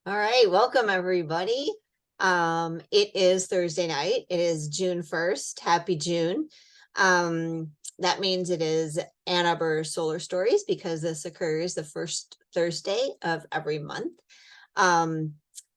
All right, welcome everybody. It is Thursday night. It is June 1st. Happy June. That means it is Ann Arbor Solar Stories because this occurs the first Thursday of every month.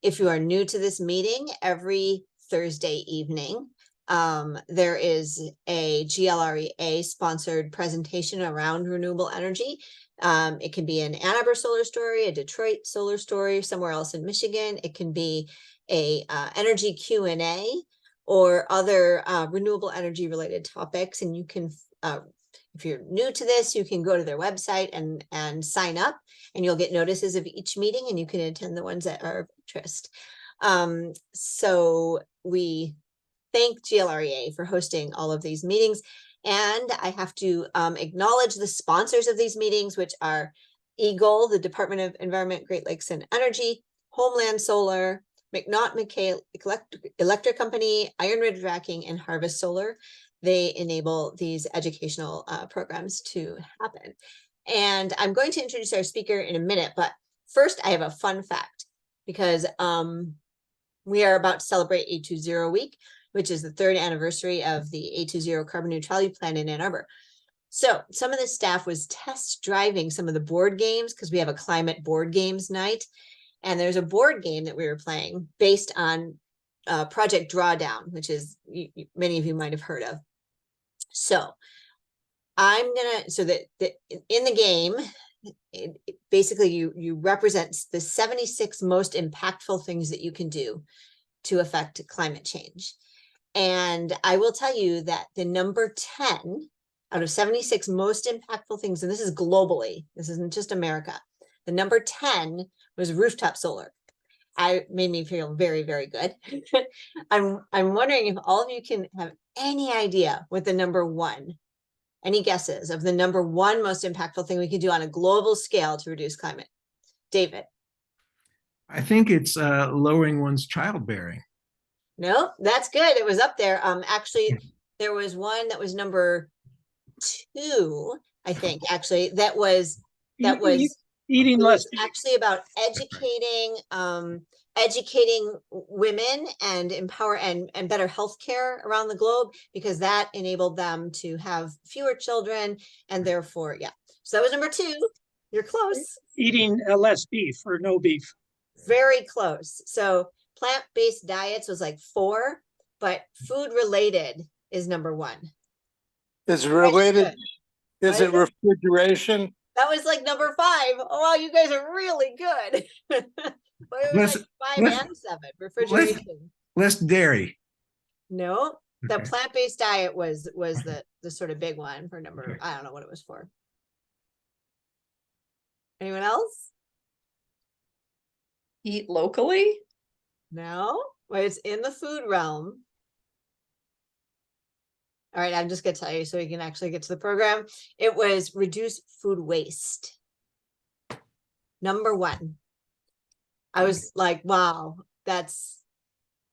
If you are new to this meeting, every Thursday evening, there is a GLREA sponsored presentation around renewable energy. It can be an Ann Arbor solar story, a Detroit solar story, somewhere else in Michigan. It can be a energy Q&A or other renewable energy related topics. And you can, if you're new to this, you can go to their website and sign up, and you'll get notices of each meeting, and you can attend the ones that are of interest. So we thank GLREA for hosting all of these meetings. And I have to acknowledge the sponsors of these meetings, which are EGLE, the Department of Environment, Great Lakes and Energy, Homeland Solar, McNaught Electric Company, Iron Ridge Racking, and Harvest Solar. They enable these educational programs to happen. And I'm going to introduce our speaker in a minute, but first I have a fun fact, because we are about to celebrate 820 week, which is the 3rd anniversary of the 820 carbon neutrality plan in Ann Arbor. So some of the staff was test driving some of the board games, because we have a climate board games night. And there's a board game that we were playing based on Project Drawdown, which is many of you might have heard of. So I'm gonna, so that in the game, basically you represent the 76 most impactful things that you can do to affect climate change. And I will tell you that the number 10 out of 76 most impactful things, and this is globally, this isn't just America, the number 10 was rooftop solar. Made me feel very, very good. I'm wondering if all of you can have any idea what the number one, any guesses of the number one most impactful thing we could do on a global scale to reduce climate? David. I think it's lowering one's childbearing. No, that's good. It was up there. Actually, there was one that was number 2, I think, actually, that was eating less. Actually about educating women and empower and better healthcare around the globe, because that enabled them to have fewer children, and therefore, yeah. So that was number 2. You're close. Eating less beef or no beef. Very close. So plant-based diets was like 4, but food related is number 1. Is it related? Is it refrigeration? That was like number 5. Oh, wow, you guys are really good. Well, it was like 5 and 7. Refrigeration. Less dairy. No, the plant-based diet was the sort of big one for number. Okay. I don't know what it was for. Anyone else? Eat locally? No, well, it's in the food realm. All right, I'm just gonna tell you so you can actually get to the program. It was reduce food waste. Number 1. I was like, wow, that's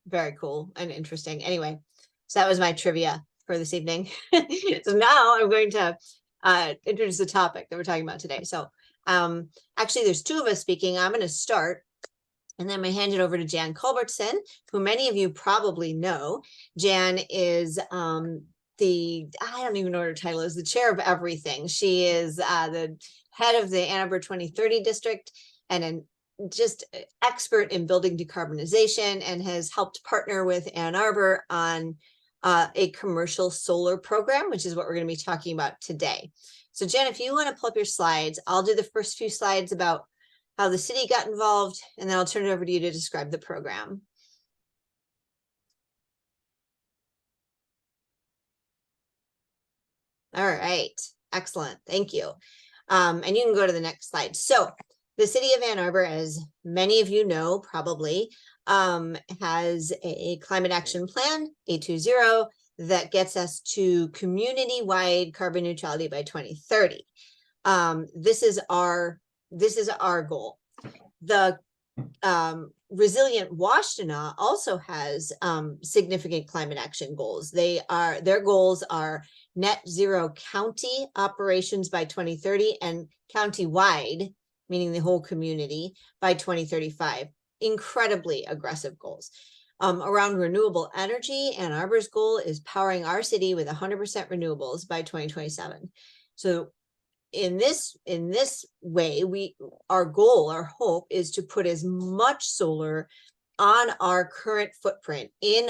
very cool and interesting. Anyway, so that was my trivia for this evening. So now I'm going to introduce the topic that we're talking about today. So actually, there's 2 of us speaking. I'm going to start, and then I'm going to hand it over to Jan Culbertson, who many of you probably know. Jan is I don't even know what her title is, the chair of everything. She is the head of the Ann Arbor 2030 district and an just expert in building decarbonization, and has helped partner with Ann Arbor on a commercial solar program, which is what we're going to be talking about today. So Jen, if you want to pull up your slides, I'll do the first few slides about how the city got involved, and then I'll turn it over to you to describe the program. All right, excellent, thank you. And you can go to the next slide. So the City of Ann Arbor, as many of you know probably, has a climate action plan, 820, that gets us to community-wide carbon neutrality by 2030. This is our goal. The resilient Washtenaw also has significant climate action goals. Their goals are net zero county operations by 2030 and county-wide, meaning the whole community, by 2035. incredibly aggressive goals. Around renewable energy, Ann Arbor's goal is powering our city with 100% renewables by 2027. So in this way, our goal, our hope is to put as much solar on our current footprint in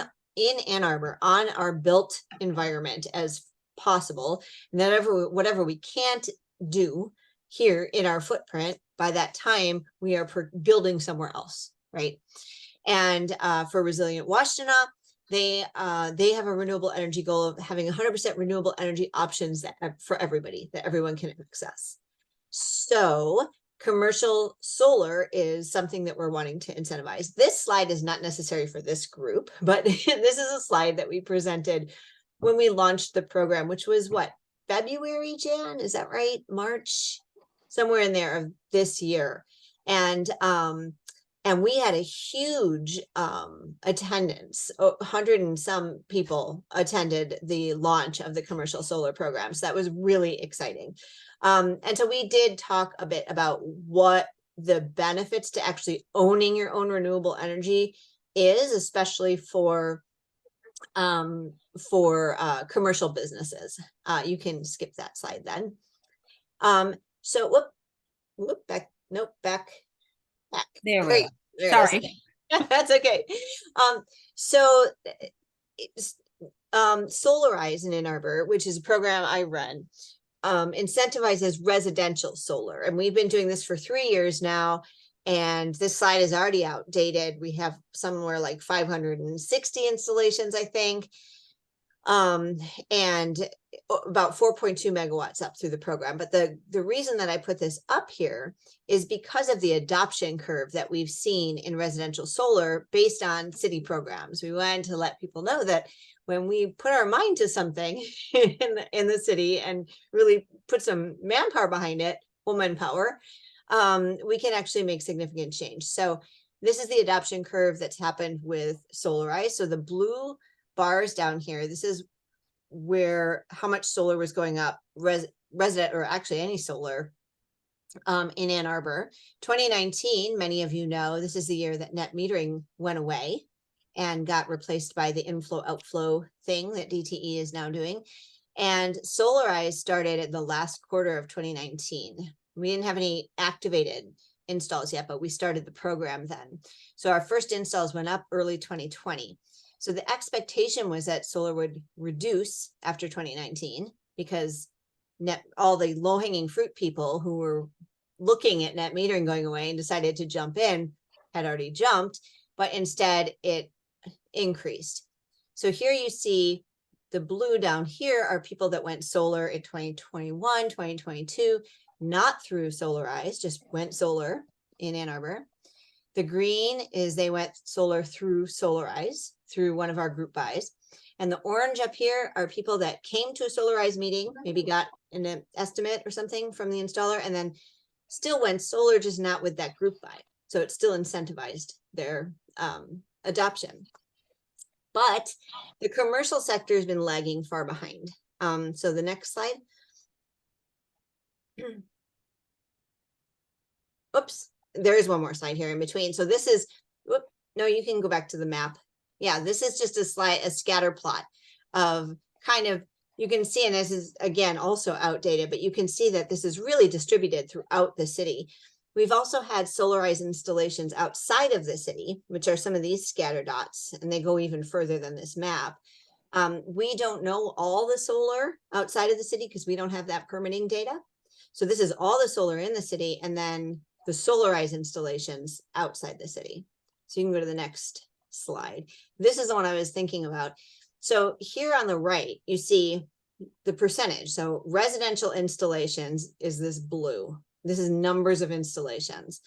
Ann Arbor, on our built environment as possible. And then whatever we can't do here in our footprint, by that time, we are building somewhere else, right? And for Resilient Washtenaw, they have a renewable energy goal of having 100% renewable energy options for everybody, that everyone can access. So commercial solar is something that we're wanting to incentivize. This slide is not necessary for this group, but this is a slide that we presented when we launched the program, which was what, February, Jan? Is that right? March? Somewhere in there of this year. And we had a huge attendance. 100 and some people attended the launch of the commercial solar program. So that was really exciting. And so we did talk a bit about what the benefits to actually owning your own renewable energy is, especially for commercial businesses. You can skip that slide then. So back. There we Great. are. There it Sorry. is. That's okay. So Solarize in Ann Arbor, which is a program I run, incentivizes residential solar. And we've been doing this for 3 years now. And this slide is already outdated. We have somewhere like 560 installations, I think. And about 4.2 megawatts up through the program. But the reason that I put this up here is because of the adoption curve that we've seen in residential solar based on city programs. We wanted to let people know that when we put our mind to something in the city and really put some manpower behind it, woman power, we can actually make significant change. So this is the adoption curve that's happened with Solarize. So the blue bars down here, this is where how much solar was going up, resident or actually any solar in Ann Arbor. 2019, many of you know, this is the year that net metering went away and got replaced by the inflow outflow thing that DTE is now doing. And Solarize started at the last quarter of 2019. We didn't have any activated installs yet, but we started the program then. So our first installs went up early 2020. So the expectation was that solar would reduce after 2019 because all the low-hanging fruit people who were looking at net metering going away and decided to jump in had already jumped, but instead it increased. So here you see the blue down here are people that went solar in 2021, 2022, not through Solarize, just went solar in Ann Arbor. The green is they went solar through Solarize, through one of our group buys. And the orange up here are people that came to a Solarize meeting, maybe got an estimate or something from the installer, and then still went solar, just not with that group buy. So it still incentivized their adoption. But the commercial sector has been lagging far behind. So the next slide. Oops, there is one more slide here in between. So this is, no, you can go back to the map. Yeah, this is just a scatter plot of kind of, you can see, and this is again also outdated, but you can see that this is really distributed throughout the city. We've also had Solarize installations outside of the city, which are some of these scatter dots, and they go even further than this map. We don't know all the solar outside of the city because we don't have that permitting data. So this is all the solar in the city, and then the Solarize installations outside the city. So you can go to the next slide. This is the one I was thinking about. So here on the right, you see the percentage. So residential installations is this blue. This is numbers of installations.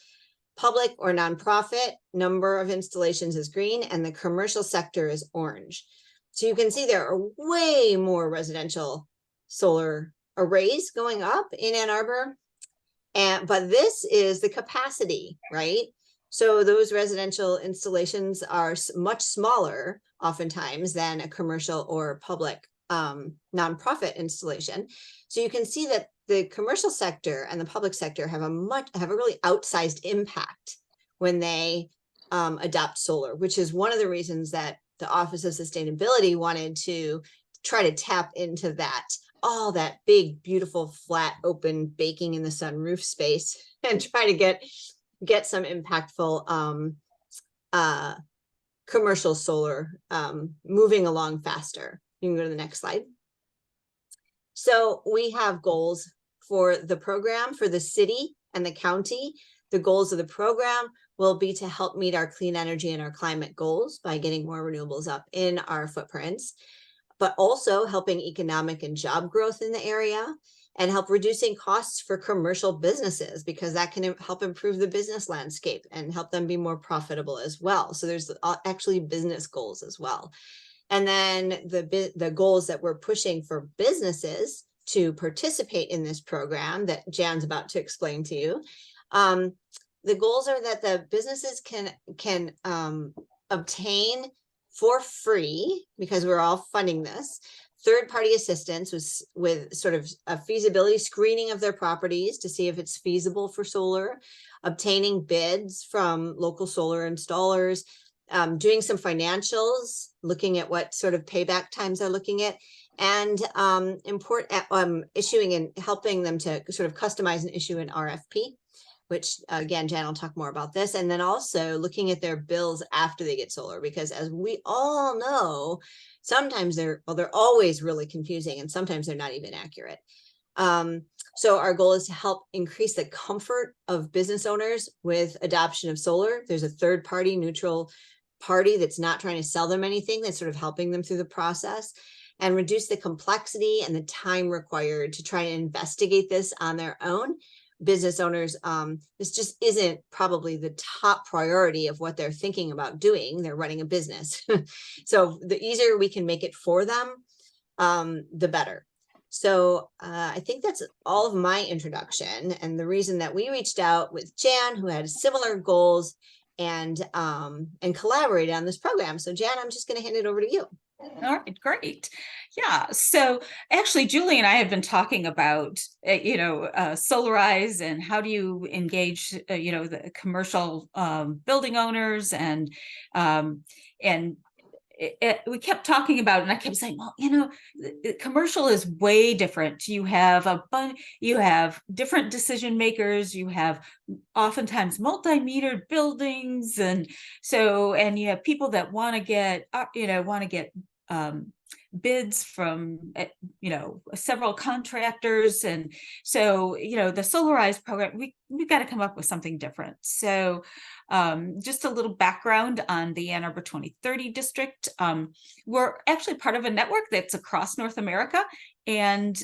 Public or nonprofit number of installations is green, and the commercial sector is orange. So you can see there are way more residential solar arrays going up in Ann Arbor. But this is the capacity, right? So those residential installations are much smaller oftentimes than a commercial or public nonprofit installation. So you can see that the commercial sector and the public sector have a really outsized impact when they adopt solar, which is one of the reasons that the Office of Sustainability wanted to try to tap into that, all that big, beautiful, flat, open, baking in the sun roof space and try to get some impactful commercial solar moving along faster. You can go to the next slide. So we have goals for the program for the city and the county. The goals of the program will be to help meet our clean energy and our climate goals by getting more renewables up in our footprints, but also helping economic and job growth in the area and help reducing costs for commercial businesses, because that can help improve the business landscape and help them be more profitable as well. So there's actually business goals as well. And then the goals that we're pushing for businesses to participate in this program that Jan's about to explain to you. The goals are that the businesses can obtain for free, because we're all funding this, third-party assistance with sort of a feasibility screening of their properties to see if it's feasible for solar, obtaining bids from local solar installers, doing some financials, looking at what sort of payback times they're looking at, and issuing and helping them to sort of customize and issue an RFP, which again, Jan will talk more about this. And then also looking at their bills after they get solar, because as we all know, sometimes they're always really confusing, and sometimes they're not even accurate. So our goal is to help increase the comfort of business owners with adoption of solar. There's a third party, neutral party that's not trying to sell them anything, that's sort of helping them through the process, and reduce the complexity and the time required to try and investigate this on their own. Business owners, this just isn't probably the top priority of what they're thinking about doing. They're running a business. So the easier we can make it for them, the better. So I think that's all of my introduction, and the reason that we reached out with Jan, who had similar goals, and collaborated on this program. So Jan, I'm just going to hand it over to you. All right, great. Yeah, so actually Julie and I have been talking about, Solarize and how do you engage, the commercial building owners, and we kept talking about it, and I kept saying, well, commercial is way different. You have different decision makers. You have oftentimes multi-metered buildings, and you have people that want to get bids from several contractors, and so the Solarize program, we've got to come up with something different. So just a little background on the Ann Arbor 2030 district. We're actually part of a network that's across North America, and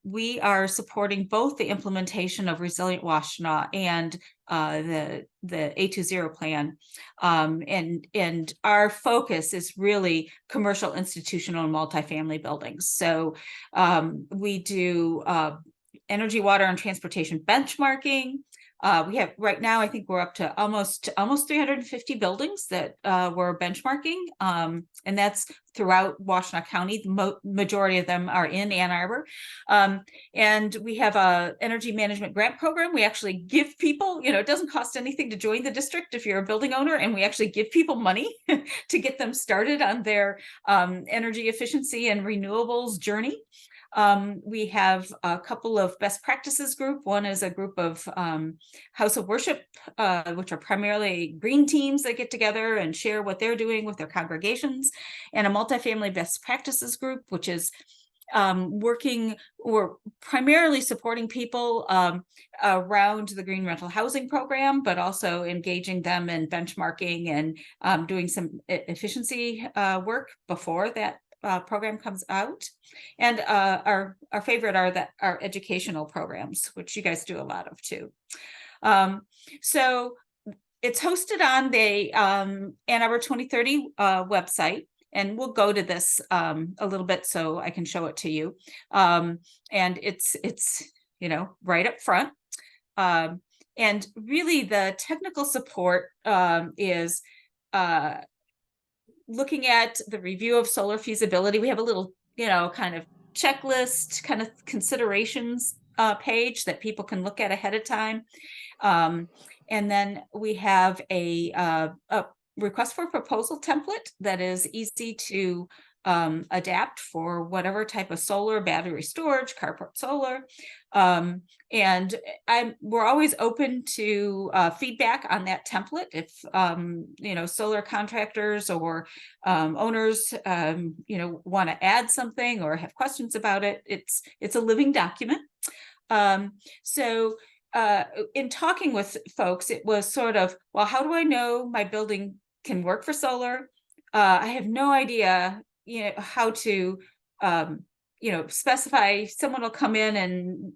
we are supporting both the implementation of Resilient Washtenaw and the A20 plan. And our focus is really commercial, institutional, and multifamily buildings. So we do energy, water, and transportation benchmarking. We have right now, I think we're up to almost 350 buildings that we're benchmarking, and that's throughout Washtenaw County. The majority of them are in Ann Arbor, and we have a energy management grant program. We actually give people, it doesn't cost anything to join the district if you're a building owner, and we actually give people money to get them started on their energy efficiency and renewables journey. We have a couple of best practices group. One is a group of house of worship, which are primarily green teams that get together and share what they're doing with their congregations, and a multifamily best practices group, which is working or primarily supporting people around the green rental housing program, but also engaging them in benchmarking and doing some efficiency work before that program comes out. And our favorite are our educational programs, which you guys do a lot of too. So it's hosted on the Ann Arbor 2030 website, and we'll go to this a little bit so I can show it to you. And it's right up front. And really the technical support is looking at the review of solar feasibility. We have a little, kind of checklist, kind of considerations page that people can look at ahead of time. And then we have a request for proposal template that is easy to adapt for whatever type of solar, battery storage, carport solar. And we're always open to feedback on that template. If solar contractors or owners want to add something or have questions about it, it's a living document. So in talking with folks, it was sort of, well, how do I know my building can work for solar? I have no idea, how to, specify. Someone will come in and,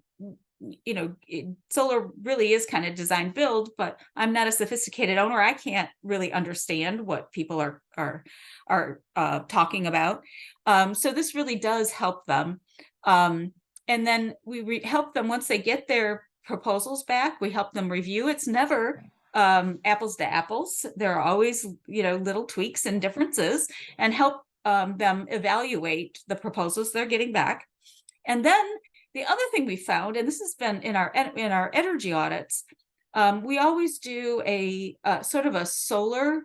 solar really is kind of design build, but I'm not a sophisticated owner. I can't really understand what people are talking about. So this really does help them. And then we help them once they get their proposals back. We help them review. It's never apples to apples. There are always, little tweaks and differences, and help them evaluate the proposals they're getting back. And then the other thing we found, and this has been in our energy audits, we always do a sort of a solar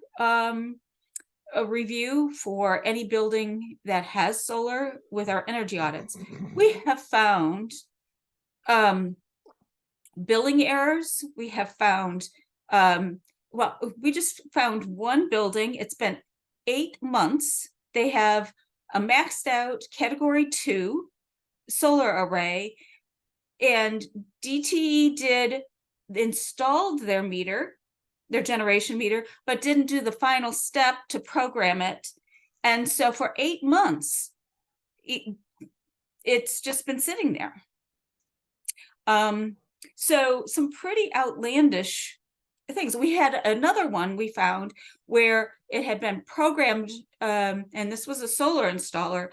a review for any building that has solar with our energy audits. We have found billing errors. We have found, we just found one building. It's been 8 months. They have a maxed out category 2 solar array, and DTE installed their meter, their generation meter, but didn't do the final step to program it. And so for 8 months, it's just been sitting there. So some pretty outlandish things. We had another one we found where it had been programmed, and this was a solar installer.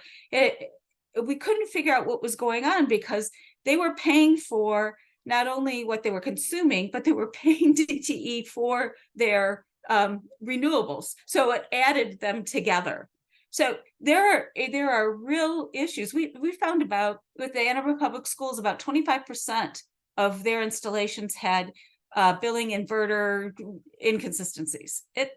We couldn't figure out what was going on because they were paying for not only what they were consuming, but they were paying DTE for their renewables. So it added them together. So there are real issues. We found with the Ann Arbor Public Schools, about 25% of their installations had billing inverter inconsistencies. And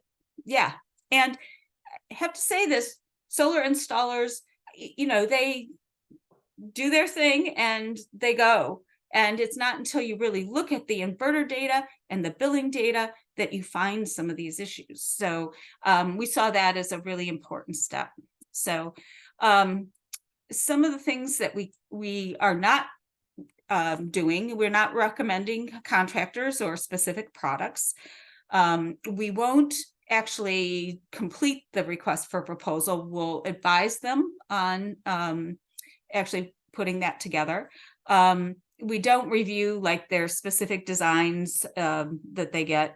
I have to say this, solar installers, they do their thing and they go. And it's not until you really look at the inverter data and the billing data that you find some of these issues. So we saw that as a really important step. So some of the things that we are not doing, we're not recommending contractors or specific products. We won't actually complete the request for proposal. We'll advise them on actually putting that together. We don't review like their specific designs that they get.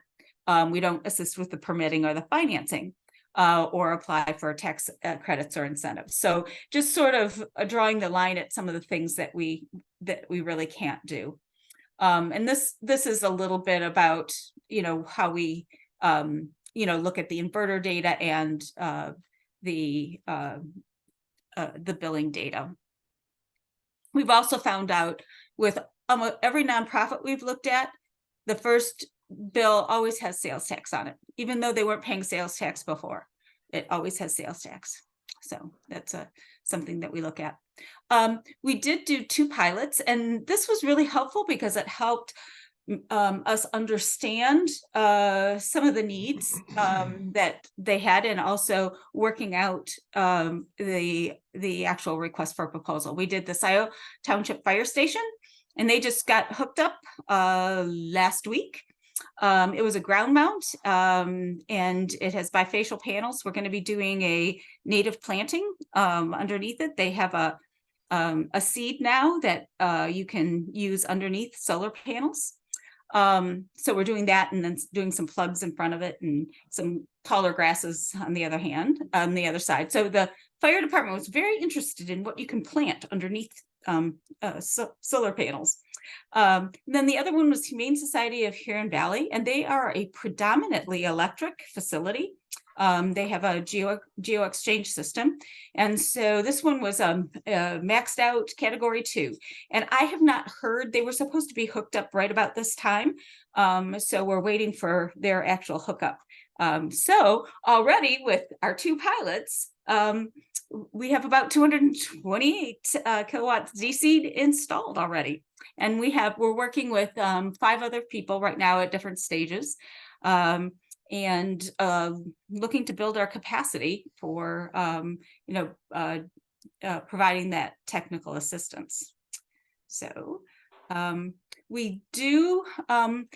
We don't assist with the permitting or the financing or apply for tax credits or incentives. So just sort of drawing the line at some of the things that we really can't do. And this is a little bit about, how we, look at the inverter data and the billing data. We've also found out with almost every nonprofit we've looked at, the first bill always has sales tax on it, even though they weren't paying sales tax before. It always has sales tax. So that's something that we look at. We did do 2 pilots, and this was really helpful because it helped us understand some of the needs that they had, and also working out the actual request for proposal. We did the Scioto Township Fire Station, and they just got hooked up last week. It was a ground mount, and it has bifacial panels. We're going to be doing a native planting underneath it. They have a seed now that you can use underneath solar panels. So we're doing that, and then doing some plugs in front of it and some taller grasses on the other side. So the fire department was very interested in what you can plant underneath solar panels. Then the other one was Humane Society of Huron Valley, and they are a predominantly electric facility. They have a geo exchange system. And so this one was maxed out category 2. And I have not heard, they were supposed to be hooked up right about this time. So we're waiting for their actual hookup. So already with our 2 pilots, we have about 228 kilowatts DC installed already. And we're working with 5 other people right now at different stages. And looking to build our capacity for, providing that technical assistance. So we do, talk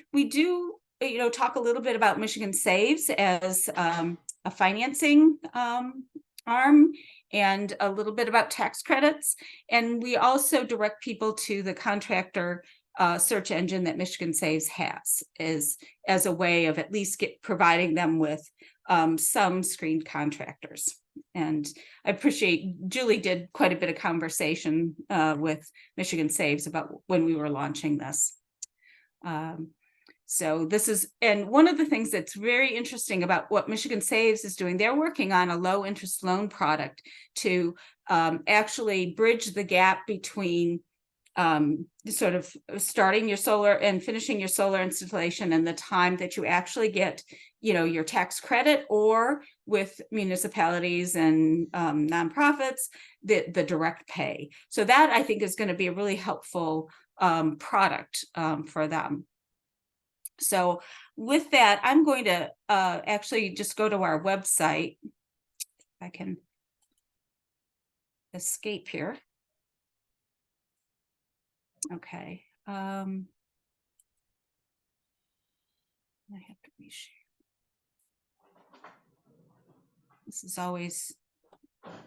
a little bit about Michigan Saves as a financing arm, and a little bit about tax credits. And we also direct people to the contractor search engine that Michigan Saves has, as a way of at least providing them with some screened contractors. And I appreciate Julie did quite a bit of conversation with Michigan Saves about when we were launching this. So this is, and one of the things that's very interesting about what Michigan Saves is doing, they're working on a low interest loan product to actually bridge the gap between sort of starting your solar and finishing your solar installation and the time that you actually get, your tax credit, or with municipalities and nonprofits, the direct pay. So that I think is going to be a really helpful product for them. So with that, I'm going to actually just go to our website. If I can escape here. Okay. I have to reshare. This is always,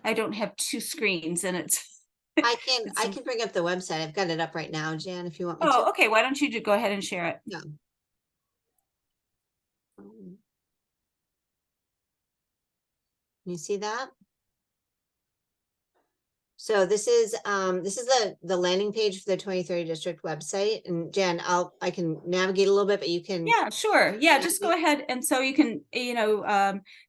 I don't have 2 screens and it's. I can bring up the website. I've got it up right now, Jan, if you want me to. Oh, okay. Why don't you go ahead and share it? Yeah. You see that? So this is the landing page for the 2030 district website. And Jan, I can navigate a little bit, but you can. Yeah, sure. Yeah, just go ahead. And so you can,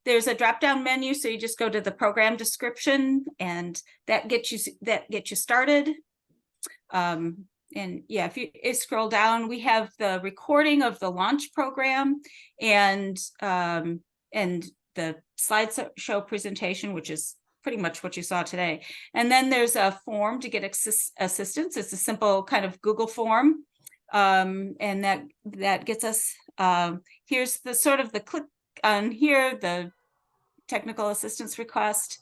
there's a drop down menu. So you just go to the program description and that gets you started. And yeah, if you scroll down, we have the recording of the launch program and the slideshow presentation, which is pretty much what you saw today. And then there's a form to get assistance. It's a simple kind of Google form. And that gets us, here's the sort of the click on here, the technical assistance request,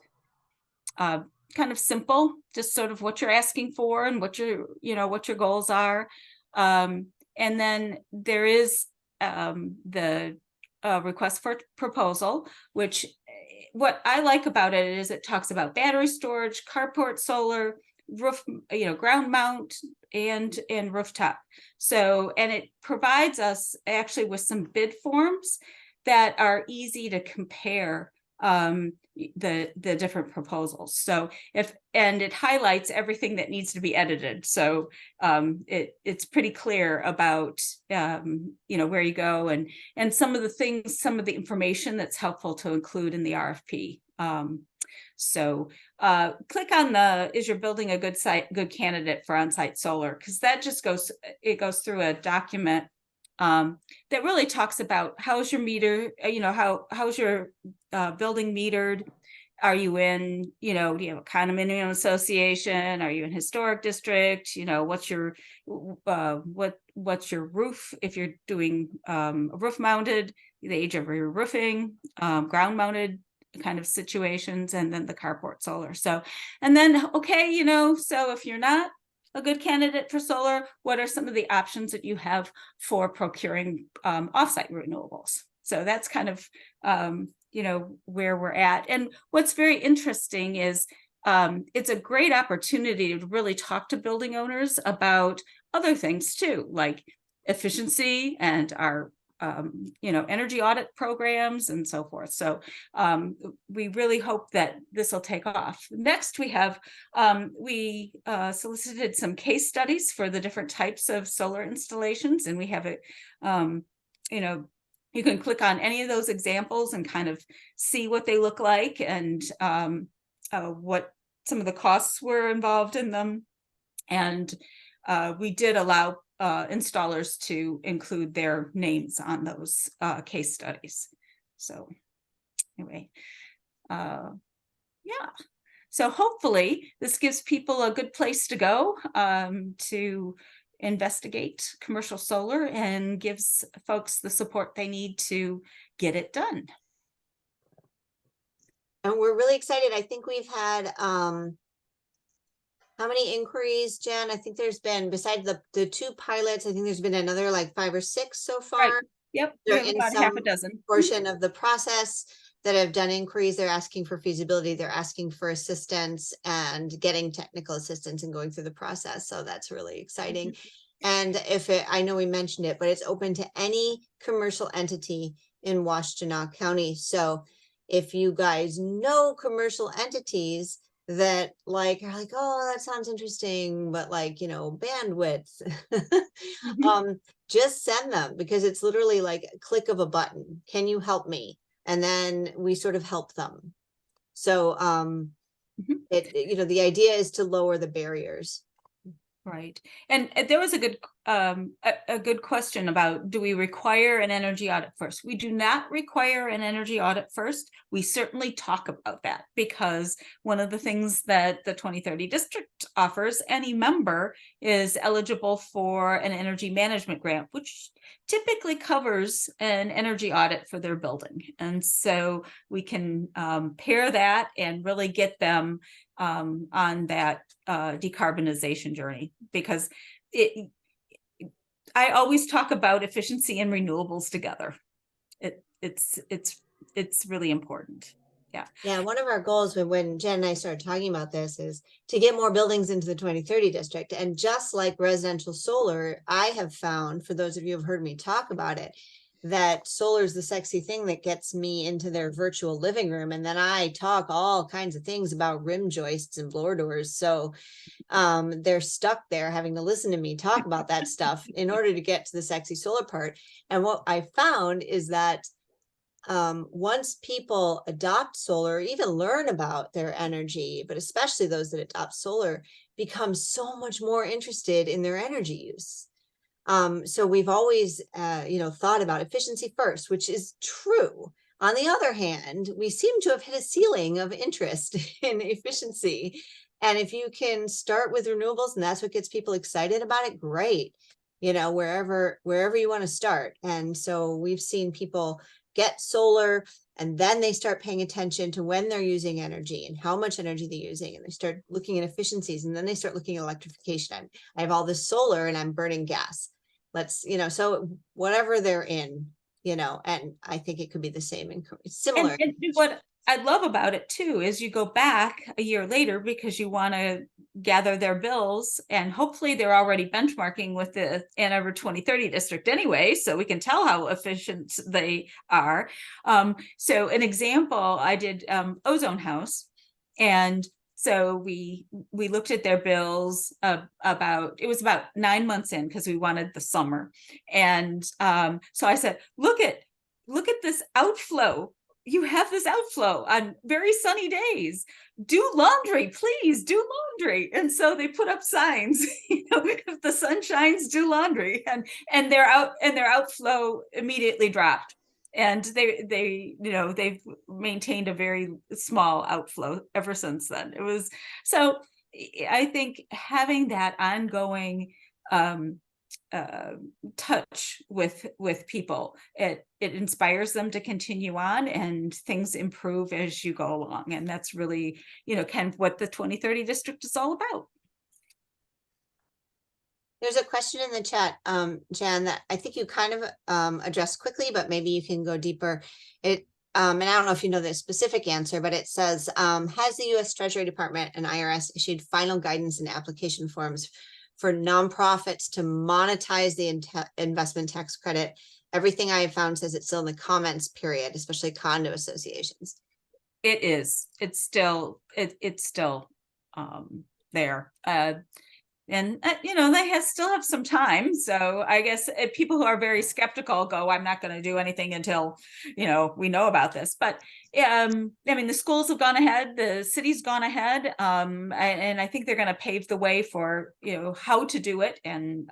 kind of simple, just sort of what you're asking for and what your goals are. And then there is the request for proposal, which what I like about it is it talks about battery storage, carport solar, roof, ground mount, and rooftop. So, and it provides us actually with some bid forms that are easy to compare the different proposals. So and it highlights everything that needs to be edited. So it's pretty clear about where you go and some of the information that's helpful to include in the RFP. So click on is you're building a good candidate for on-site solar, because that just goes through a document that really talks about how's your meter, how's your building metered. Are you in, do you have a condominium association? Are you in historic district? What's your roof? If you're doing roof mounted, the age of your roofing, ground mounted kind of situations, and then the carport solar. So, and then, okay, so if you're not a good candidate for solar, what are some of the options that you have for procuring offsite renewables? So that's kind of, where we're at. And what's very interesting is it's a great opportunity to really talk to building owners about other things too, like efficiency and our energy audit programs and so forth. So we really hope that this will take off. Next, we have, we solicited some case studies for the different types of solar installations, and we have you can click on any of those examples and kind of see what they look like and what some of the costs were involved in them. And we did allow installers to include their names on those case studies. So anyway, yeah. So hopefully this gives people a good place to go to investigate commercial solar and gives folks the support they need to get it done. And we're really excited. I think we've had, how many inquiries, Jen? I think there's been, besides the 2 pilots, I think there's been another like 5 or 6 so far. Right. Yep, we They're have in about half a dozen. portion of the process that have done inquiries. They're asking for feasibility, they're asking for assistance and getting technical assistance and going through the process. So that's really exciting. And I know we mentioned it, but it's open to any commercial entity in Washtenaw County. So if you guys know commercial entities that like are like, oh, that sounds interesting, but like, bandwidth, just send them, because it's literally like a click of a button. Can you help me? And then we sort of help them. So the idea is to lower the barriers. Right. And there was a good question about, do we require an energy audit first? We do not require an energy audit first. We certainly talk about that, because one of the things that the 2030 district offers any member is eligible for an energy management grant, which typically covers an energy audit for their building. And so we can pair that and really get them on that decarbonization journey, because I always talk about efficiency and renewables together. It's really important. Yeah. One of our goals when Jen and I started talking about this is to get more buildings into the 2030 district. And just like residential solar, I have found, for those of you who have heard me talk about it, that solar is the sexy thing that gets me into their virtual living room. And then I talk all kinds of things about rim joists and floor doors. So they're stuck there having to listen to me talk about that stuff in order to get to the sexy solar part. And what I found is that once people adopt solar, even learn about their energy, but especially those that adopt solar, become so much more interested in their energy use. So we've always, thought about efficiency first, which is true. On the other hand, we seem to have hit a ceiling of interest in efficiency. And if you can start with renewables and that's what gets people excited about it, great. Wherever you want to start. And so we've seen people get solar and then they start paying attention to when they're using energy and how much energy they're using. And they start looking at efficiencies, and then they start looking at electrification. I have all this solar and I'm burning gas. So whatever they're in, and I think it could be the same and similar. And what I love about it too is you go back a year later because you want to gather their bills, and hopefully they're already benchmarking with the Ann Arbor 2030 district anyway, so we can tell how efficient they are. So an example, I did Ozone House, and so we looked at their bills it was about 9 months in, because we wanted the summer. And so I said, look at this outflow. You have this outflow on very sunny days. Do laundry, please do laundry. And so they put up signs, if the sun shines, do laundry. And their outflow immediately dropped. And they've maintained a very small outflow ever since then. So I think having that ongoing touch with people, it inspires them to continue on, and things improve as you go along. And that's really, kind of what the 2030 district is all about. There's a question in the chat, Jan, that I think you kind of addressed quickly, but maybe you can go deeper. And I don't know if you know the specific answer, but it says, has the U.S. Treasury Department and IRS issued final guidance and application forms for nonprofits to monetize the investment tax credit? Everything I have found says it's still in the comments period, especially condo associations. It is. It's still there. And they still have some time. So I guess people who are very skeptical go, I'm not going to do anything until, we know about this. But I mean, the schools have gone ahead, the city's gone ahead. And I think they're going to pave the way for, how to do it and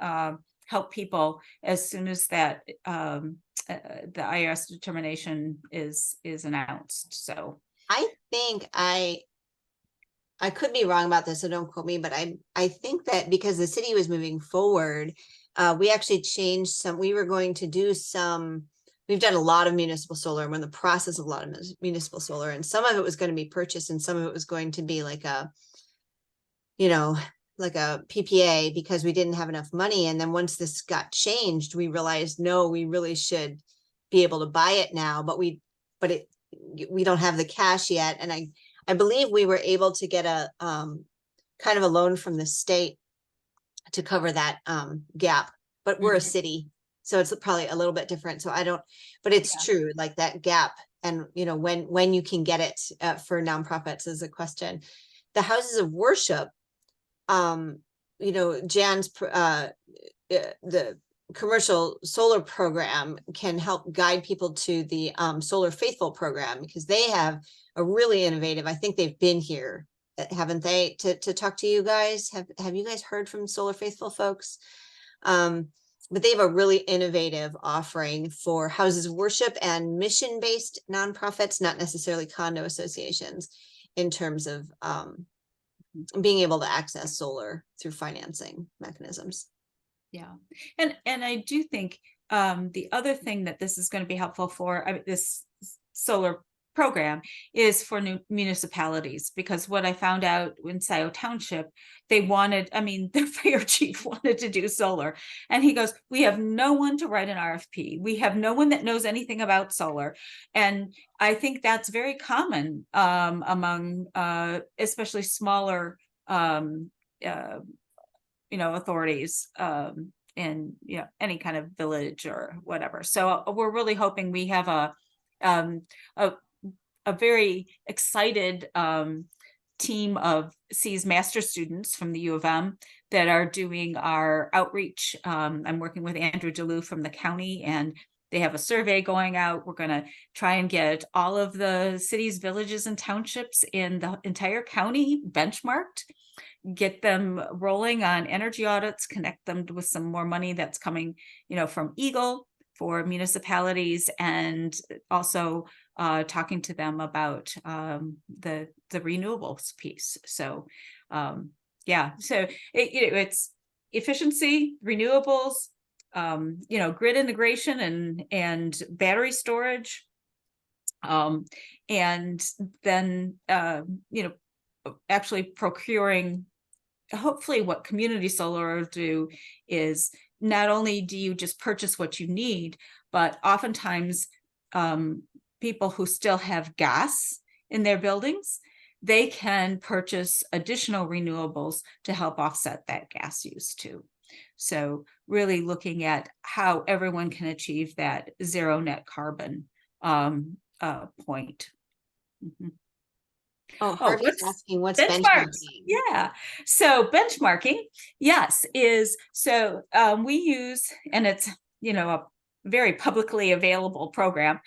help people as soon as that the IRS determination is announced. So I think I could be wrong about this, so don't quote me, but I think that because the city was moving forward, we actually changed we were going to do we've done a lot of municipal solar, and we're in the process of a lot of municipal solar, and some of it was going to be purchased and some of it was going to be like a PPA because we didn't have enough money. And then once this got changed, we realized, no, we really should be able to buy it now, but we don't have the cash yet. And I believe we were able to get a kind of a loan from the state to cover that gap, but we're a city, so it's probably a little bit different. So but it's true, like that gap, and when you can get it for nonprofits is a question. The houses of worship, Jan's the commercial solar program can help guide people to the Solar Faithful program, because they have a really innovative, I think they've been here, haven't they, to talk to you guys? Have you guys heard from Solar Faithful folks? But they have a really innovative offering for houses of worship and mission-based nonprofits, not necessarily condo associations, in terms of being able to access solar through financing mechanisms. Yeah. And I do think the other thing that this is going to be helpful for, this solar program, is for new municipalities, because what I found out in Scioto Township, their fire chief wanted to do solar, and he goes, we have no one to write an RFP. We have no one that knows anything about solar. And I think that's very common among especially smaller authorities in any kind of village or whatever. So we're really hoping we have a very excited team of C's master students from the U of M that are doing our outreach. I'm working with Andrew DeLue from the county, and they have a survey going out. We're going to try and get all of the cities, villages, and townships in the entire county benchmarked, get them rolling on energy audits, connect them with some more money that's coming, from Eagle for municipalities, and also talking to them about the renewables piece. So so it's efficiency, renewables, grid integration and battery storage, and then actually procuring. Hopefully what community solar will do is not only do you just purchase what you need, but oftentimes people who still have gas in their buildings, they can purchase additional renewables to help offset that gas use too. So really looking at how everyone can achieve that zero net carbon point. Mm-hmm. Harvey's asking what's benchmarks? benchmarking? Yeah, so benchmarking, yes, is so we use, and it's a very publicly available program.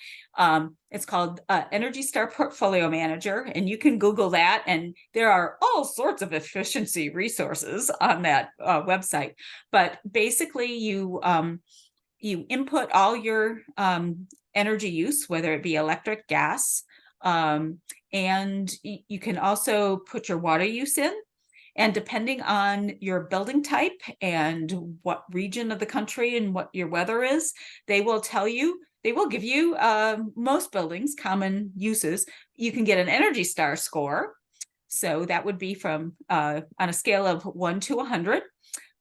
It's called Energy Star Portfolio Manager, and you can Google that, and there are all sorts of efficiency resources on that website. But basically, you input all your energy use, whether it be electric, gas, and you can also put your water use in, and depending on your building type and what region of the country and what your weather is, they will give you most buildings, common uses. You can get an Energy Star score. So that would be from on a scale of 1 to 100.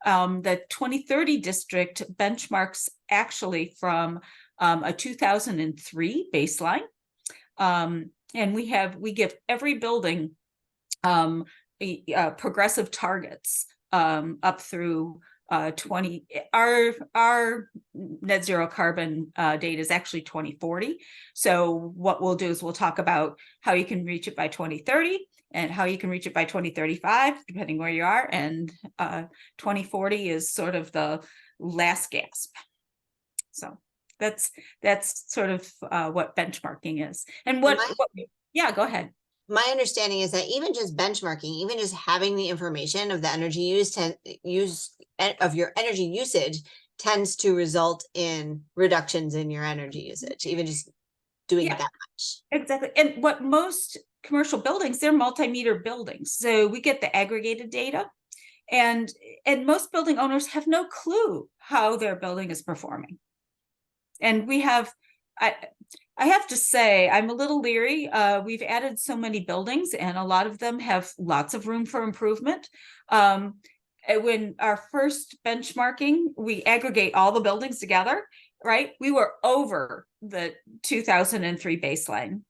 The 2030 district benchmarks actually from a 2003 baseline. And we give every building progressive targets up through 20. Our net zero carbon date is actually 2040. So what we'll do is we'll talk about how you can reach it by 2030 and how you can reach it by 2035, depending where you are. And 2040 is sort of the last gasp. So that's sort of what benchmarking is. And yeah, go ahead. My understanding is that even just benchmarking, even just having the information of the energy of your energy usage tends to result in reductions in your energy usage, even just doing Yeah, that much. Exactly. And what most commercial buildings, they're multi-meter buildings. So we get the aggregated data, and most building owners have no clue how their building is performing. And we have, I have to say, I'm a little leery. We've added so many buildings, and a lot of them have lots of room for improvement. When our first benchmarking, we aggregate all the buildings together, right? We were over the 2003 baseline.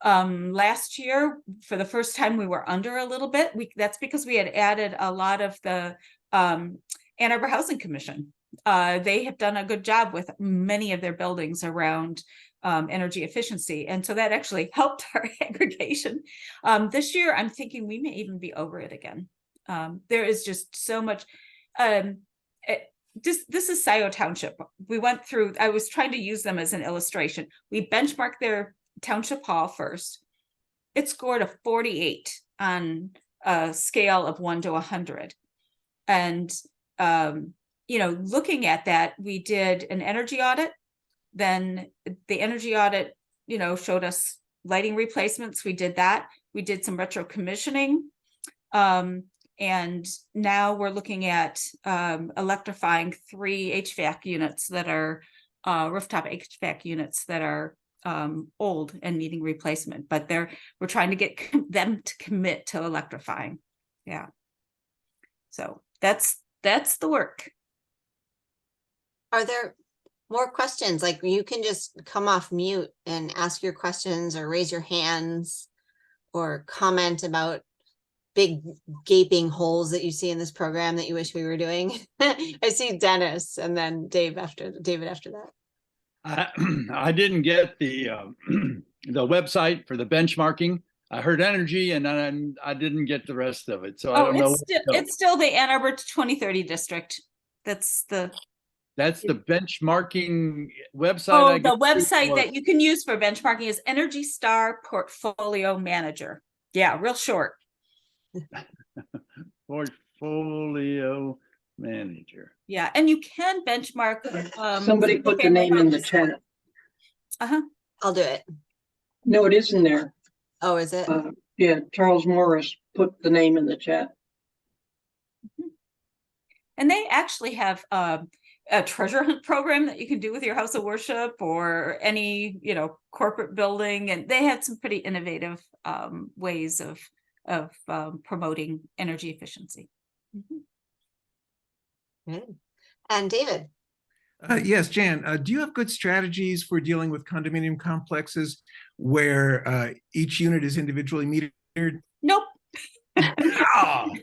Last year, for the first time, we were under a little bit. That's because we had added a lot of the Ann Arbor Housing Commission. They have done a good job with many of their buildings around energy efficiency. And so that actually helped our aggregation. This year, I'm thinking we may even be over it again. There is just so much. This is Scioto Township. We went through, I was trying to use them as an illustration. We benchmarked their township hall first. It scored a 48 on a scale of 1 to 100. And, looking at that, we did an energy audit. Then the energy audit, showed us lighting replacements. We did that. We did some retro commissioning. And now we're looking at electrifying 3 HVAC units that are rooftop HVAC units that are old and needing replacement, but we're trying to get them to commit to electrifying. Yeah. So that's the work. Are there more questions? Like, you can just come off mute and ask your questions or raise your hands or comment about big gaping holes that you see in this program that you wish we were doing. I see Dennis and then David after that. I didn't get the the website for the benchmarking. I heard energy, and I didn't get the rest of it. So I don't know. It's still the Ann Arbor 2030 district. That's the benchmarking website. Oh, the website that you can use for benchmarking is Energy Star Portfolio Manager. Yeah, real short. Portfolio Manager. Yeah, and you can benchmark. Somebody put the name in the chat. I'll do it. No, it isn't there. Oh, is it? Yeah, Charles Morris put the name in the chat. And they actually have a treasure hunt program that you can do with your house of worship or any, corporate building. And they had some pretty innovative ways of promoting energy efficiency. Good. And David. Yes, Jan, do you have good strategies for dealing with condominium complexes where each unit is individually metered? Nope. Oh.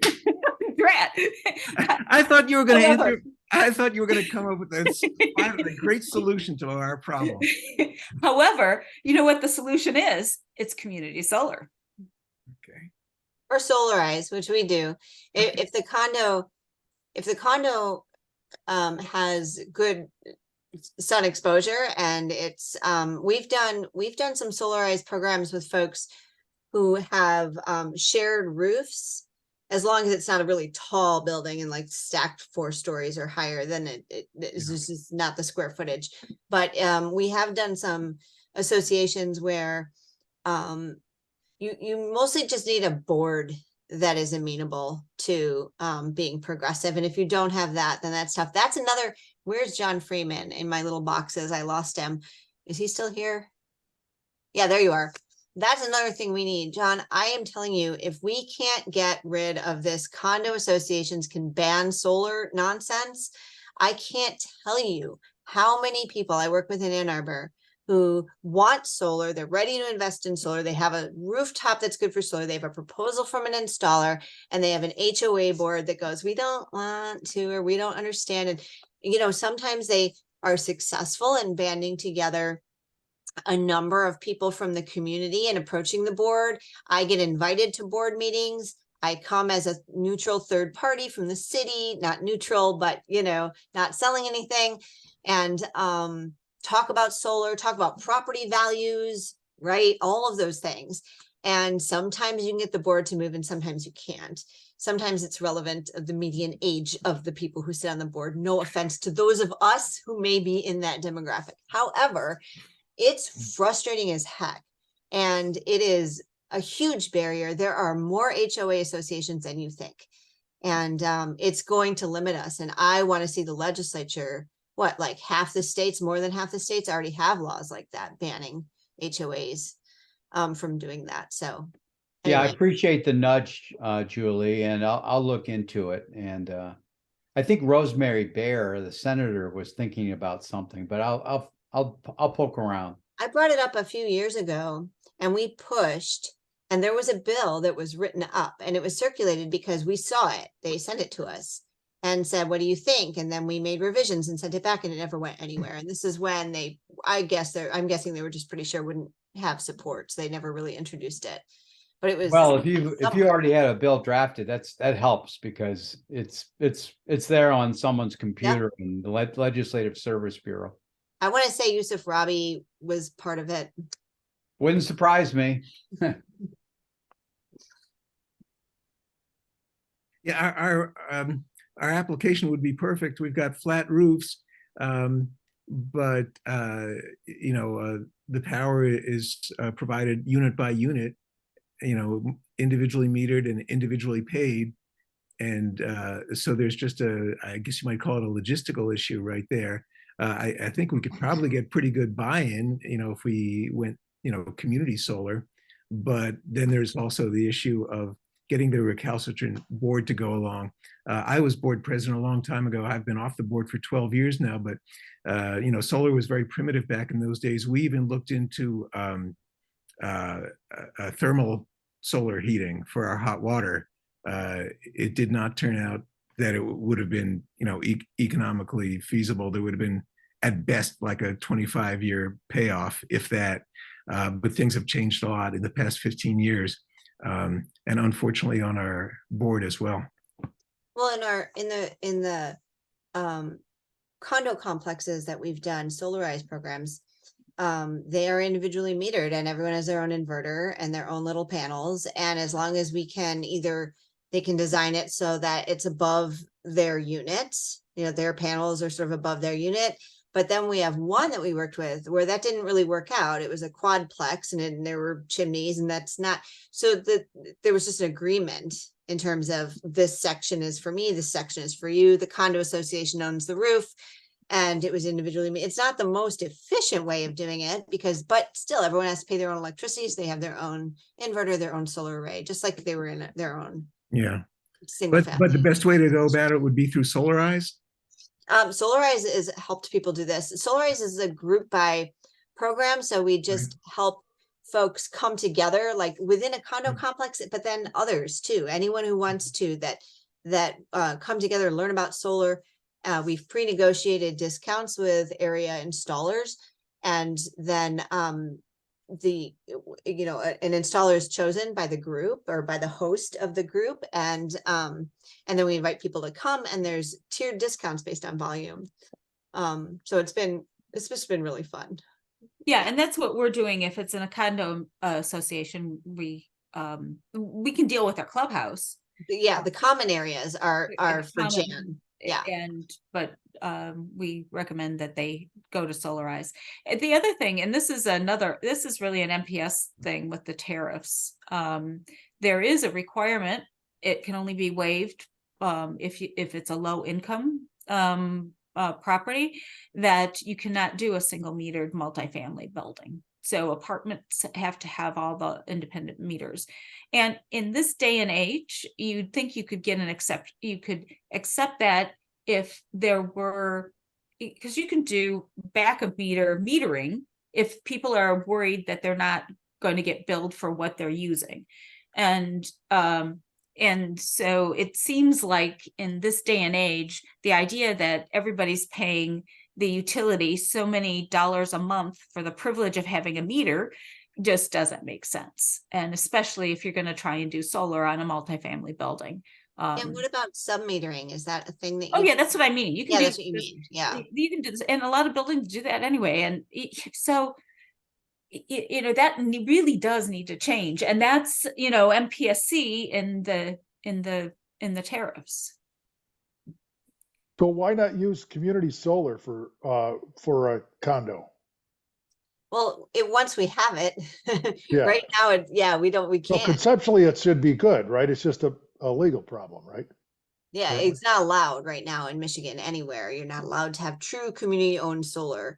I thought you were going to answer. I thought you were going to come up with a great solution to our problem. However, you know what the solution is? It's community solar. Okay. Or solarize, which we do. If the condo has good sun exposure, and it's we've done some solarized programs with folks who have shared roofs, as long as it's not a really tall building and like stacked 4 stories or higher, then it's just not the square footage. But we have done some associations where you mostly just need a board that is amenable to being progressive. And if you don't have that, then that's tough. That's another, where's John Freeman in my little boxes? I lost him. Is he still here? Yeah, there you are. That's another thing we need. John, I am telling you, if we can't get rid of this condo associations can ban solar nonsense, I can't tell you how many people I work with in Ann Arbor who want solar. They're ready to invest in solar. They have a rooftop that's good for solar. They have a proposal from an installer, and they have an HOA board that goes, we don't want to, or we don't understand. And, sometimes they are successful in banding together a number of people from the community and approaching the board. I get invited to board meetings. I come as a neutral third party from the city, not neutral, but not selling anything, and talk about solar, talk about property values, right? All of those things. And sometimes you can get the board to move and sometimes you can't. Sometimes it's relevant of the median age of the people who sit on the board. No offense to those of us who may be in that demographic. However, it's frustrating as heck. And it is a huge barrier. There are more HOA associations than you think. And it's going to limit us. And I want to see the legislature, like half the states, more than half the states already have laws like that banning HOAs from doing that. So Yeah, I anyway. appreciate the nudge, Julie, and I'll look into it. And I think Rosemary Bear, the senator, was thinking about something, but I'll poke around. I brought it up a few years ago and we pushed, and there was a bill that was written up and it was circulated because we saw it. They sent it to us and said, what do you think? And then we made revisions and sent it back and it never went anywhere. And this is when I'm guessing they were just pretty sure wouldn't have support. So they never really introduced it. But it was, Well, if you already had a bill drafted, that helps because it's there on someone's computer in the Legislative Service Bureau. I want to say Yusuf Rabi was part of it. Wouldn't surprise me. Yeah, our application would be perfect. We've got flat roofs, but the power is provided unit by unit, individually metered and individually paid. And so there's just I guess you might call it a logistical issue right there. I think we could probably get pretty good buy-in, if we went, community solar. But then there's also the issue of getting the recalcitrant board to go along. I was board president a long time ago. I've been off the board for 12 years now, but solar was very primitive back in those days. We even looked into thermal solar heating for our hot water. It did not turn out that it would have been, economically feasible. There would have been at best like a 25-year payoff, if that. But things have changed a lot in the past 15 years. And unfortunately on our board as well. Well, in the condo complexes that we've done solarized programs, they are individually metered and everyone has their own inverter and their own little panels. And as long as we can they can design it so that it's above their unit, their panels are sort of above their unit. But then we have one that we worked with where that didn't really work out. It was a quadplex and there were chimneys, and that's not, so there was just an agreement in terms of this section is for me, this section is for you. The condo association owns the roof and it was individually, it's not the most efficient way of doing it but still everyone has to pay their own electricity. So they have their own inverter, their own solar array, just like they were in their own. Yeah. Single But the best way to go about it would be through Solarize. Solarize is helped people do this. Solarize is a group buy program. So we just help folks come together like within a condo complex, but then others too. Anyone who wants to that come together and learn about solar. We've pre-negotiated discounts with area installers, and then an installer is chosen by the group or by the host of the group, and then we invite people to come, and there's tiered discounts based on volume. So it's just been really fun. Yeah, and that's what we're doing. If it's in a condo association, we can deal with our clubhouse. Yeah, the common areas are for common, Jan. Yeah, but we recommend that they go to Solarize. The other thing, and this is really an MPS thing with the tariffs. There is a requirement. It can only be waived if it's a low income property, that you cannot do a single metered multifamily building. So apartments have to have all the independent meters. And in this day and age, you'd think you could accept that if there were, because you can do back of meter metering if people are worried that they're not going to get billed for what they're using. And so it seems like in this day and age, the idea that everybody's paying, the utility so many dollars a month for the privilege of having a meter just doesn't make sense. And especially if you're going to try and do solar on a multifamily building. And what about sub-metering? Is that a thing that? Oh you yeah, that's what I mean. You can Yeah, do that's what you this- mean. Yeah. You can do this, and a lot of buildings do that anyway. And so, you know, that really does need to change, and that's, you know, MPSC in the tariffs. So why not use community solar for a condo? Well, once we have it, Yeah. right now, we So can't. conceptually, it should be good, right? It's just a legal problem, right? Yeah, Apparently. it's not allowed right now in Michigan anywhere. You're not allowed to have true community-owned solar.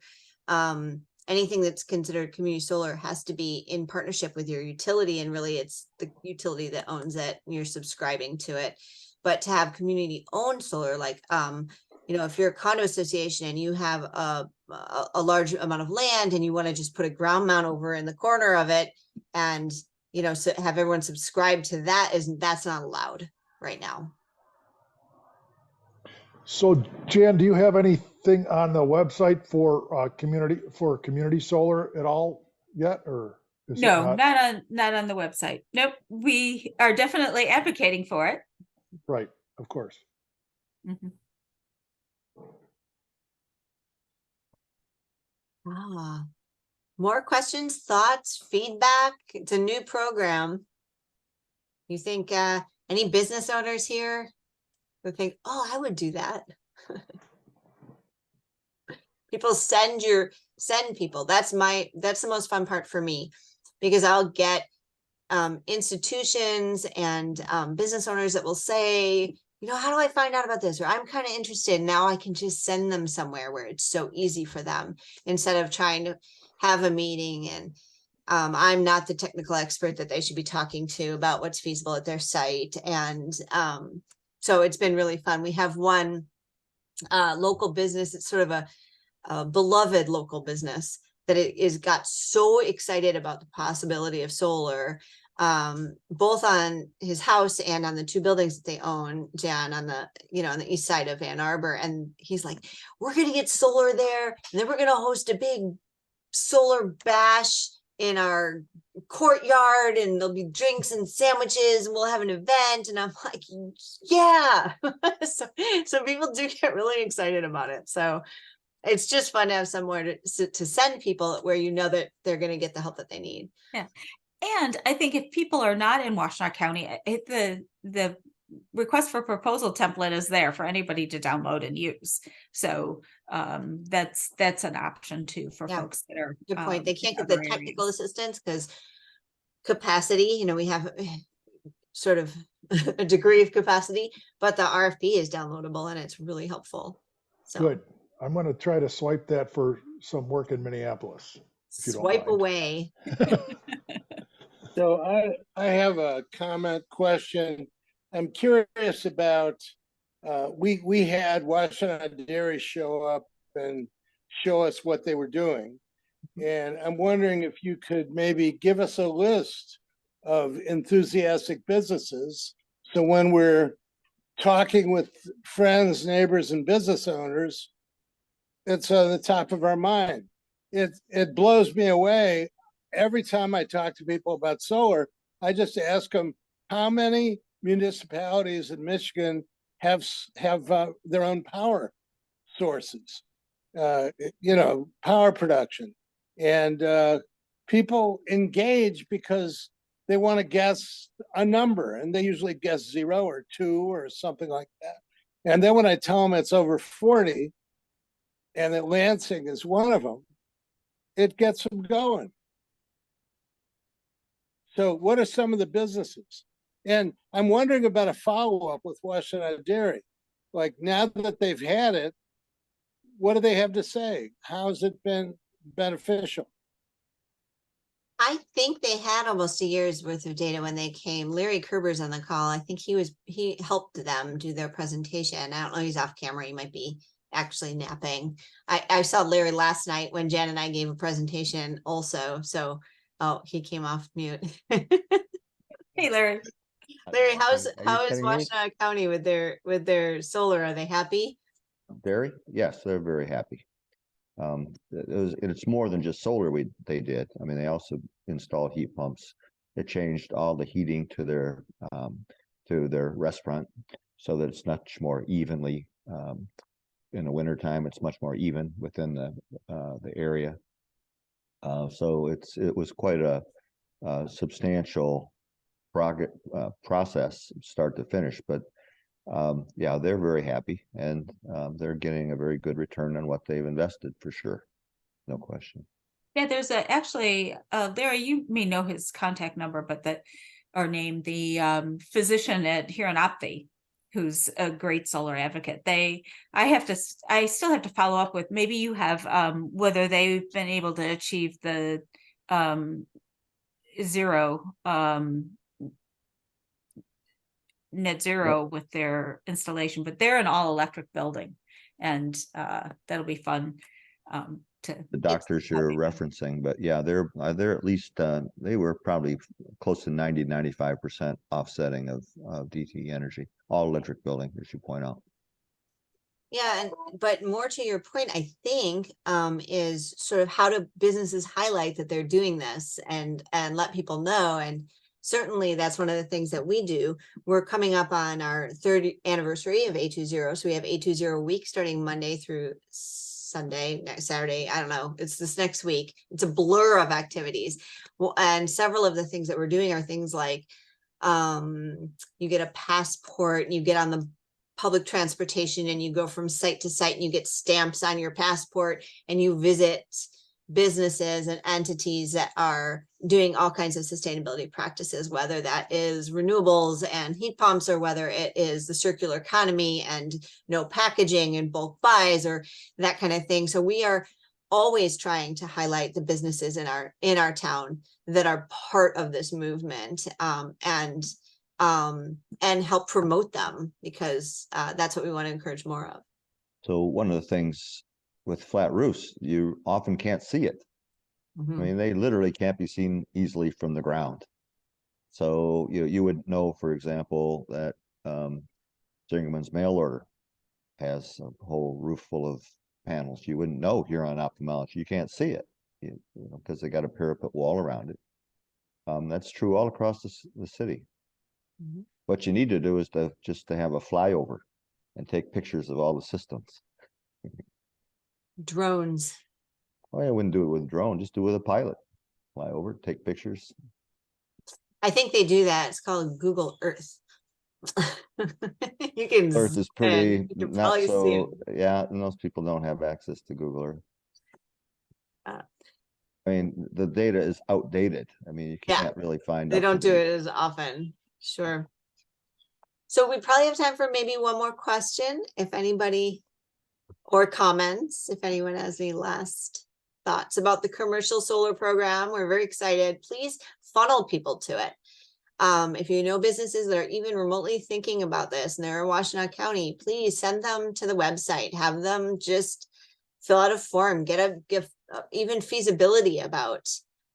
Anything that's considered community solar has to be in partnership with your utility, and really it's the utility that owns it, and you're subscribing to it. But to have community-owned solar, like, you know, if you're a condo association and you have a large amount of land and you want to just put a ground mount over in the corner of it, and, you know, so have everyone subscribe to that, that's not allowed right now. So Jan, do you have anything on the website for community solar at all yet, or is it No, not? not on the website. Nope. We are definitely advocating for it. Right, of course. Mhm. More questions, thoughts, feedback? It's a new program. You think any business owners here would think, oh, I would do that? People send people. That's the most fun part for me, because I'll get institutions and business owners that will say, you know, how do I find out about this? Or I'm kind of interested. Now I can just send them somewhere where it's so easy for them, instead of trying to have a meeting. And I'm not the technical expert that they should be talking to about what's feasible at their site. And so it's been really fun. We have one local business. It's sort of a beloved local business that it is got so excited about the possibility of solar, both on his house and on the two buildings that they own, Jan, on the, you know, on the east side of Ann Arbor. And he's like, we're going to get solar there, and then we're going to host a big solar bash in our courtyard, and there'll be drinks and sandwiches, and we'll have an event. And I'm like, yeah. so people do get really excited about it. So it's just fun to have somewhere to send people where you know that they're going to get the help that they need. Yeah. And I think if people are not in Washtenaw County, the request for proposal template is there for anybody to download and use. So that's an option too for Yeah, folks that are. Good point. They in can't get the other technical areas. assistance because capacity, you know, we have sort of a degree of capacity, but the RFP is downloadable and it's really helpful. So Good. I'm going to try to swipe that for some work in Minneapolis. If you don't swipe mind. away. So I have a comment question. I'm curious about, we had Washtenaw Dairy show up and show us what they were doing. And I'm wondering if you could maybe give us a list of enthusiastic businesses. So when we're talking with friends, neighbors, and business owners, it's on the top of our mind. It blows me away. Every time I talk to people about solar, I just ask them, how many municipalities in Michigan have their own power sources, you know, power production. And people engage because they want to guess a number, and they usually guess 0 or 2 or something like that. And then when I tell them it's over 40 and that Lansing is one of them, it gets them going. So what are some of the businesses? And I'm wondering about a follow-up with Washtenaw Dairy. Like, now that they've had it, what do they have to say? How's it been beneficial? I think they had almost a year's worth of data when they came. Larry Kerber's on the call. I think he helped them do their presentation. I don't know, he's off camera. He might be actually napping. I saw Larry last night when Jan and I gave a presentation also. So, oh, he came off mute. Hey, Larry. Larry, how is kidding me? Washtenaw County with their solar? Are they happy? Very, yes, they're very happy. It's more than just solar they did. I mean, they also installed heat pumps. They changed all the heating to their restaurant so that it's much more evenly, in the wintertime, it's much more even within the area. So it was quite a substantial process start to finish, but yeah, they're very happy, and they're getting a very good return on what they've invested for sure. No question. Yeah, there's actually, Larry, you may know his contact number, but name, the physician here in Opti, who's a great solar advocate. I still have to follow up with, maybe you have, whether they've been able to achieve the net zero with their installation, but they're an all electric building, and that'll be fun. The doctors you're referencing, but yeah, they're at least they were probably close to 90-95% offsetting of DTE energy, all electric building, as you point out. Yeah, but more to your point, I think, is sort of how do businesses highlight that they're doing this and let people know. And certainly that's one of the things that we do. We're coming up on our 3rd anniversary of A20. So we have A20 week starting Monday through Sunday, next Saturday. I don't know. It's this next week. It's a blur of activities. Well, and several of the things that we're doing are things like you get a passport and you get on the public transportation and you go from site to site and you get stamps on your passport and you visit businesses and entities that are doing all kinds of sustainability practices, whether that is renewables and heat pumps, or whether it is the circular economy and no packaging and bulk buys or that kind of thing. So we are always trying to highlight the businesses in our town that are part of this movement, and help promote them, because that's what we want to encourage more of. So one of the things with flat roofs, you often can't see it. I mean, they literally can't be seen easily from the ground. So you would know, for example, that Zingerman's mail order has a whole roof full of panels. You wouldn't know here on Ophthalmology. You can't see it, because they got a parapet wall around it. That's true all across the city. What you need to do is just to have a flyover and take pictures of all the systems. Drones. Oh, I wouldn't do it with a drone. Just do it with a pilot. Fly over, take pictures. I think they do that. It's called Google Earth. You can Earth is pretty not so. Yeah, and most people don't have access to Google Earth. I mean, the data is outdated. I mean, you can't really find. They don't do it as often. Sure. So we probably have time for maybe one more question, if anybody, or comments, if anyone has any last thoughts about the commercial solar program. We're very excited. Please funnel people to it. If you know businesses that are even remotely thinking about this and they're in Washtenaw County, please send them to the website. Have them just fill out a form, get even feasibility about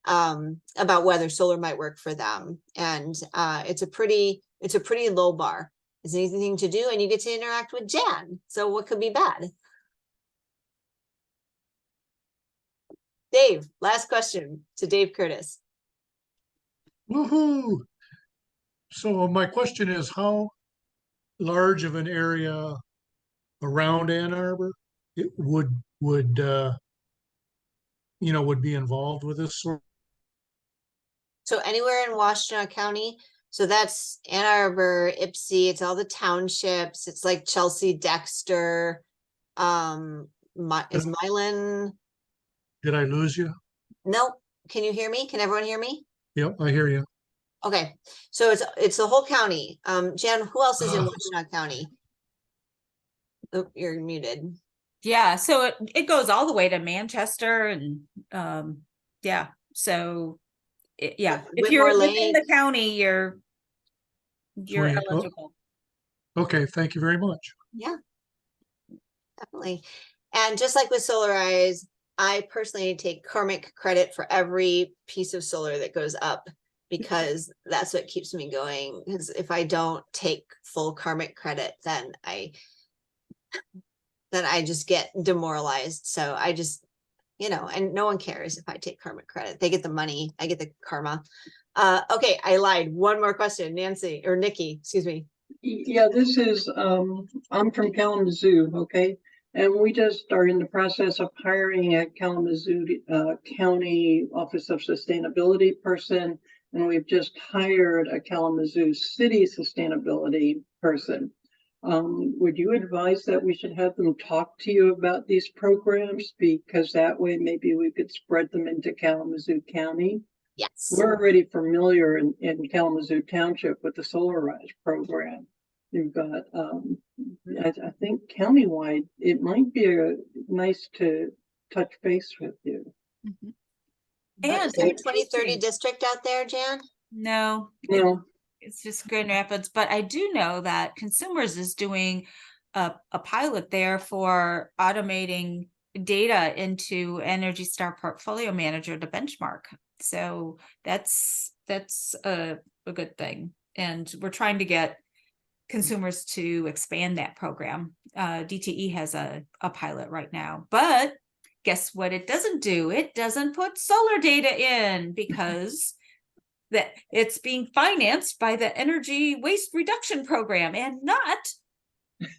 whether solar might work for them. And it's a pretty low bar. It's an easy thing to do, and you get to interact with Jan. So what could be bad? Dave, last question to Dave Curtis. Woohoo! So my question is, how large of an area around Ann Arbor it would be involved with this sort? So anywhere in Washtenaw County. So that's Ann Arbor, Ypsi, it's all the townships. It's like Chelsea, Dexter, is Milan. Did I lose you? Nope. Can you hear me? Can everyone hear me? Yep, I hear you. Okay. So it's the whole county. Jan, who else is in Washtenaw County? Oh, you're muted. Yeah, so it goes all the way to Manchester, and yeah. So if you're within the county, you're eligible. Okay, thank you very much. Yeah, definitely. And just like with Solarize, I personally take karmic credit for every piece of solar that goes up, because that's what keeps me going. Because if I don't take full karmic credit, then I just get demoralized. So I just you know, and no one cares if I take karma credit. They get the money, I get the karma. Okay, I lied. One more question, Nancy or Nikki, excuse me. Yeah, this is, I'm from Kalamazoo, okay? And we just are in the process of hiring a Kalamazoo County Office of Sustainability person. And we've just hired a Kalamazoo City Sustainability person. Would you advise that we should have them talk to you about these programs? Because that way maybe we could spread them into Kalamazoo County. Yes. We're already familiar in Kalamazoo Township with the Solarize program. You've got, I think countywide, it might be nice to touch base with you. Mhm. Is And there a 2030 district out there, Jan? no, No, it's just Grand Rapids, but I do know that Consumers is doing a pilot there for automating data into Energy Star Portfolio Manager to benchmark. So that's a good thing. And we're trying to get Consumers to expand that program. DTE has a pilot right now, but guess what it doesn't do? It doesn't put solar data in because that it's being financed by the energy waste reduction program and not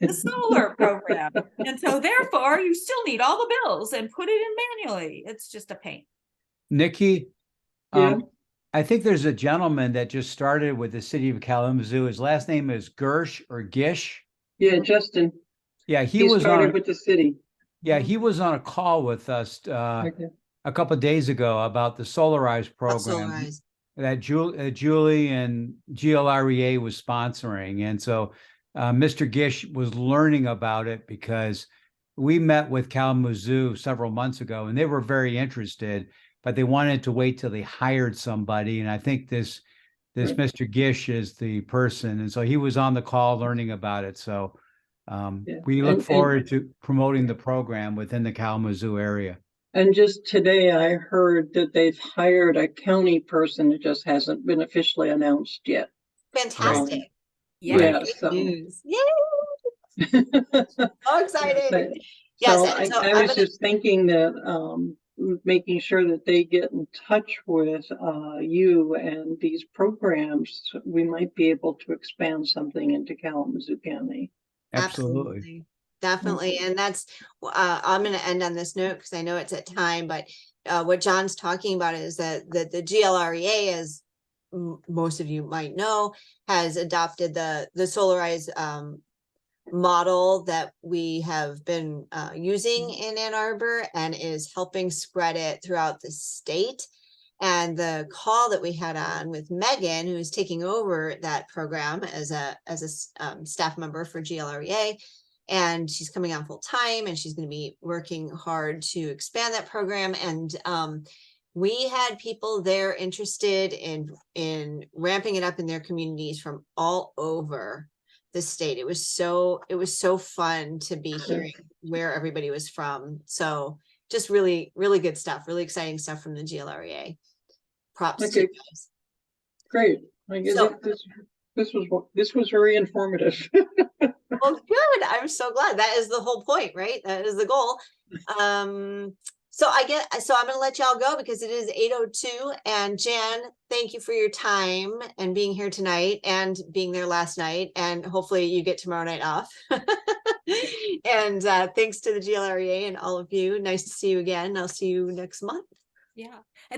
the solar program. And so therefore you still need all the bills and put it in manually. It's just a pain. Nikki, Yeah. I think there's a gentleman that just started with the city of Kalamazoo. His last name is Gersh or Gish. yeah, Justin, Yeah, he started with the city. Yeah, he was on a call with us Okay. a couple of days ago about the Solarize program Solarize. that Julie and GLREA was sponsoring. And so Mr. Gish was learning about it because we met with Kalamazoo several months ago and they were very interested, but they wanted to wait till they hired somebody. And I think this Right. Mr. Gish is the person. And so he was on the call learning about it. So Yeah. we look And- forward to promoting the program within the Kalamazoo area. And just today I heard that they've hired a county person. It just hasn't been officially announced yet. Fantastic. Yeah, Great so. news. Yay! So excited. Yes, So and so I I'm was gonna- just thinking that, making sure that they get in touch with, you and these programs, we might be able to expand something into Kalamazoo County. Absolutely. Definitely. And that's, I'm going to end on this note because I know it's at time, but what John's talking about is that the GLREA, as most of you might know, has adopted the Solarize model that we have been using in Ann Arbor and is helping spread it throughout the state. And the call that we had on with Megan, who is taking over that program as a staff member for GLREA, and she's coming on full time and she's going to be working hard to expand that program. And we had people there interested in ramping it up in their communities from all over the state. It was so fun to be hearing where everybody was from. So just really, really good stuff, really exciting stuff from the GLREA. Props to you guys. Great. I guess So- this was very informative. Well, good. I'm so glad. That is the whole point, right? That is the goal. So I'm going to let y'all go because it is 8:02. And Jan, thank you for your time and being here tonight and being there last night. And hopefully you get tomorrow night off. And thanks to the GLREA and all of you. Nice to see you again. I'll see you next month. Yeah.